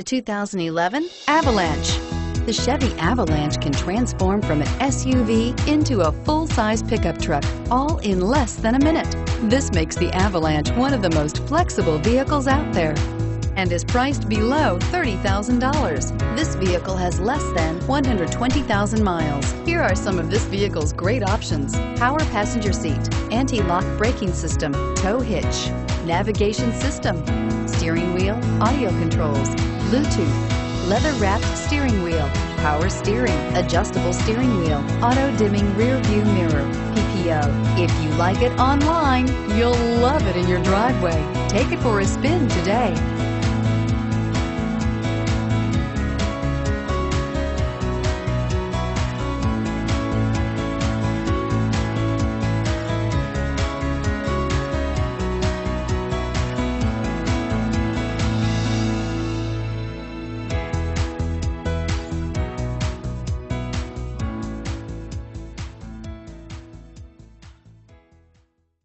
The 2011 Avalanche. The Chevy Avalanche can transform from an SUV into a full-size pickup truck, all in less than a minute. This makes the Avalanche one of the most flexible vehicles out there and is priced below $30,000. This vehicle has less than 120,000 miles. Here are some of this vehicle's great options: power passenger seat, anti-lock braking system, tow hitch, navigation system, steering wheel audio controls, Bluetooth, leather-wrapped steering wheel, power steering, adjustable steering wheel, auto-dimming rear view mirror, PPO. If you like it online, you'll love it in your driveway. Take it for a spin today.